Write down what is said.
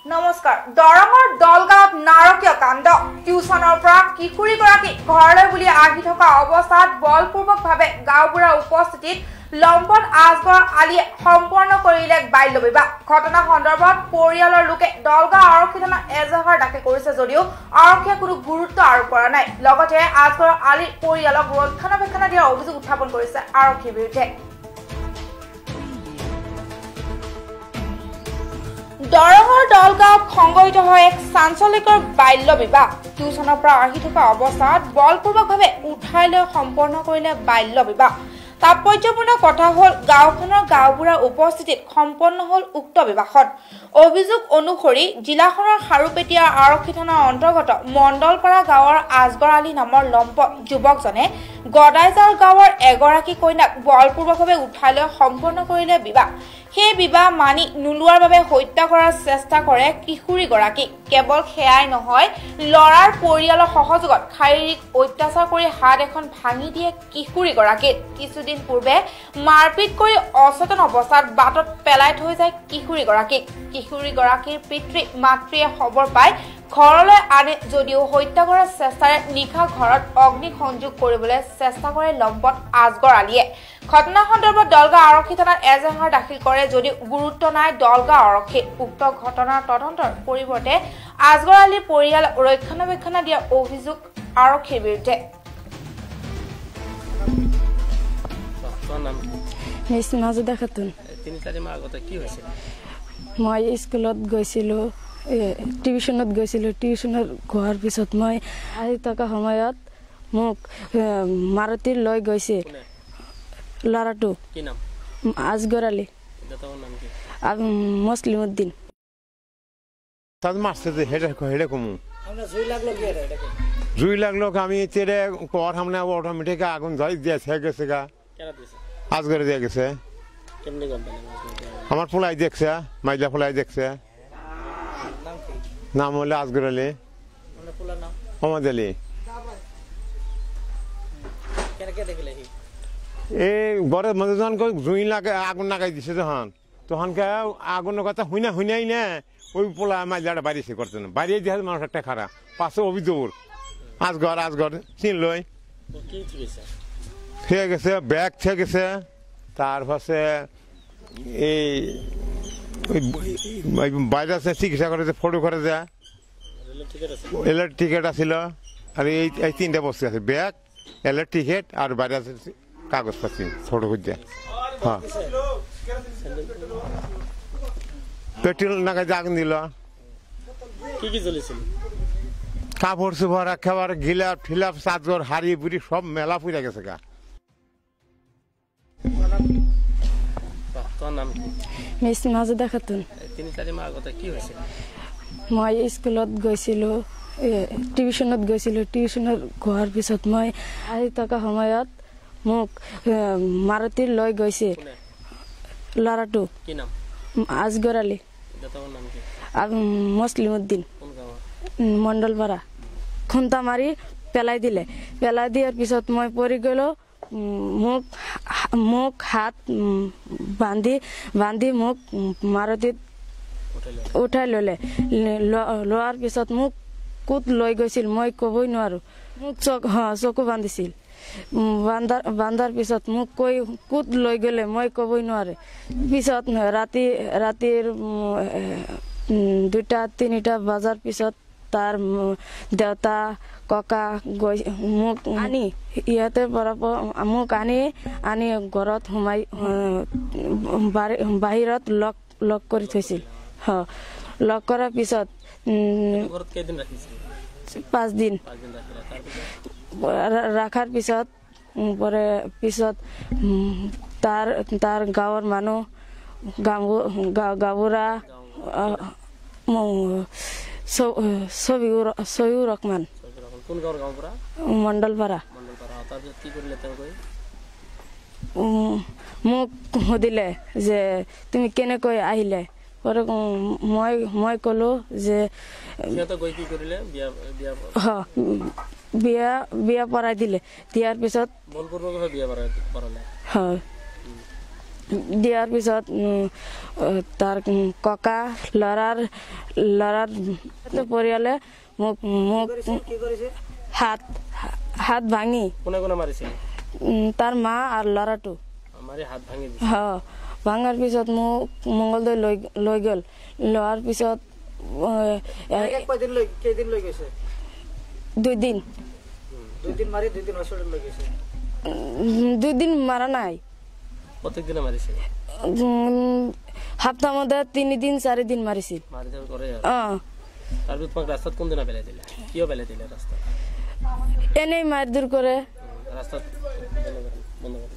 নমস্কাৰ দৰঙৰ দলগাঁৱত নাৰকীয় কাণ্ড টিউচনৰ পৰা কিশোৰীগৰাকী ঘৰলৈ বুলি আহি থকা অৱস্থাত বলপূৰ্বকভাৱে গাঁওবুঢ়াৰ উপস্থিতিত লম্পট আজগৰ আলীয়ে সম্পন্ন কৰিলে বাল্য বিবাহ ঘটনা সন্দৰ্ভত পৰিয়ালৰ লোকে দলগাঁও আৰক্ষী থানাত এজাহাৰ দাখিল কৰিছে যদিও আৰক্ষীয়ে কোনো গুৰুত্ব আৰোপ কৰা নাই লগতে আজগৰ আলীৰ পৰিয়ালক ৰক্ষণাবেক্ষণ দিয়াৰ অভিযোগ উত্থাপন কৰিছে আৰক্ষীৰ বিৰুদ্ধে দৰঙৰ দলগাঁৱত সংঘটিত হয় এক চাঞ্চল্যকৰ বাল্য বিবাহ টিউচনৰ পৰা আহি থকা অৱস্থাত বলপূৰ্বকভাৱে উঠাই লৈ সম্পন্ন কৰিলে বাল্য বিবাহ তাৎপৰ্যপূৰ্ণ কথা হ'ল গাঁওখনৰ গাঁওবুঢ়াৰ উপস্থিতিত সম্পন্ন হ'ল উক্ত বিবাহখন অভিযোগ অনুসৰি জিলাখনৰ খাৰুপেটীয়া আৰক্ষী থানাৰ অন্তৰ্গত মণ্ডলপাৰা গাঁৱৰ আজগৰ আলী নামৰ লম্পট যুৱকজনে গদাইজাৰ গাঁৱৰ এগৰাকী কন্যাক বলপূৰ্বকভাৱে উঠাই লৈ সম্পন্ন কৰিলে বিবাহ সেই বিবাহ মানি নোলোৱাৰ বাবে হত্যা কৰাৰ চেষ্টা কৰে কিশোৰীগৰাকী কেৱল সেয়াই নহয় লৰাৰ পৰিয়ালৰ সহযোগত শাৰীৰিক অত্যাচাৰ কৰি হাত এখন ভাঙি দিয়ে কিশোৰীগৰাকীক কিছুদিন পূৰ্বে মাৰপিট কৰি অচেতন অৱস্থাত বাটত পেলাই থৈ যায় কিশোৰীগৰাকীৰ পিতৃ মাতৃয়ে খবৰ পাই ঘৰলৈ আনে যদিও হত্যা কৰাৰ চেষ্টাৰে নিশা ঘৰত অগ্নি সংযোগ কৰিবলৈ চেষ্টা কৰে লম্পট আজগৰ আলীয়ে ঘটনা সন্দৰ্ভত দলগাঁও আৰক্ষী থানাত এজাহাৰ দাখিল কৰে যদিও গুৰুত্ব নাই দলগাঁও আৰক্ষী উক্ত ঘটনাৰ তদন্তৰ পৰিৱৰ্তে আজগৰ আলীৰ পৰিয়াল ৰক্ষণাবেক্ষণ দিয়াৰ অভিযোগ আৰক্ষীৰ বিৰুদ্ধে মই স্কুলত গৈছিলোঁ টিউচনত গৈছিলোঁ টিউচনত গোৱাৰ পিছত মই আহি থকা সময়ত মোক মাৰুতিৰ লৈ গৈছে ল'ৰাটো আজগৰ আলী মুছলিম উদ্দিন জুই লাগলো আমি সামনে অটোমেটিক আগুন দিয়েছে গেছে গা আজগরে দিয়ে গেছে আমার ফুলাই দেখছে মাইলা ফুলাই দেখছে নাম হলে আজগর আলী মোহাম্মদ আলী এই ঘরের মধ্যে যখন জুই লাগে আগুন লাগাই দিছে তখন আগুনের কথা হুইনাই না ওই পোলা মাইলাটা বাড়িয়েছে করতে না বাড়িয়ে দিয়ে মানুষ একটা খারাপ পাশে অভিযোগ আজগর চিনলই থেকে গেছে ব্যাগ থেকে গেছে তারপরে এই বাইরে চিকিৎসা করে ফটো করে দেয় এলের টিকিট আছিল আর এই তিনটা বস্তু আছে ব্যাগ এলের টিকিট আর বাইরে আছে কাগজ পাচ্ছি ফটো করে দেয় হ্যাঁ পেট্রোল নাগাই আগুন দিল কি চলেছিল কাপড় চোপড় একেবারে গিলাপ ঠিলাপ চাদর হাড়ি বুড়ি সব মেলা পুড়ে গেছে গা মই স্কুলত গৈছিলোঁ টিউচনত গৈছিলোঁ টিউচনত গোৱাৰ পিছত মই আহি থকা সময়ত মোক মাৰুতিৰ লৈ গৈছে ল'ৰাটো আজগৰ আলী মুছলিম উদ্দিন মণ্ডলপাৰা খুন্তা মাৰি পেলাই দিয়াৰ পিছত মই পৰি গ'লো মোক হাত বান্ধি মোক মাৰুতিত উঠাই ল'লে লোৱাৰ পিছত মোক ক'ত লৈ গৈছিল মই ক'বই নোৱাৰো মোক চকু বান্ধিছিল বান্ধাৰ পিছত মোক ক'ত লৈ গ'লে মই ক'বই নোৱাৰে পিছত ৰাতিৰ 2-3টা বজাৰ পিছত তাৰ দেউতা ককা গৈ মোক আনি ইয়াতে পৰা মোক আনি ঘৰত সোমাই বাহিৰত লক কৰি থৈছিল লক কৰাৰ পিছত 5 দিন ৰাখাৰ পিছত তাৰ গাঁৱৰ মানুহ গাঁওবুঢ়া সবিউৰ ৰহমান মণ্ডলপাৰা মোক সুধিলে যে তুমি কেনেকৈ আহিলে মই ক'লো যে বিয়া পৰাই দিলে দিয়াৰ পিছত দিয়াৰ পিছত তাৰ ককা ল'ৰাৰ পৰিয়ালে মোক হাত ভাঙি কোনে কোনে মাৰিছিল? তাৰ মা আৰু ল'ৰাটো মাৰি হাত ভাঙি দিছে। ভাঙাৰ পিছত মোক মংগলদৈ লৈ গ'ল। লোৱাৰ পিছত কেইদিন লৈ গৈছে? 2 দিন। 2 দিন মাৰি 2 দিন হস্পিটেল লৈ গৈছে। 2 দিন মাৰা নাই, প্ৰত্যেকদিনে মাৰিছিল। সপ্তাহ মধ্যে 3 দিন 4 দিন মাৰিছিল। মাৰি থৈ কৰে আৰু। তাৰপিছত তোমাক ৰাস্তাত কোনদিনা পেলাই দিলে? কিয় পেলাই দিলে ৰাস্তাত? এনেই মাৰধৰ কৰে। ৰাস্তাত বন্ধ কৰে।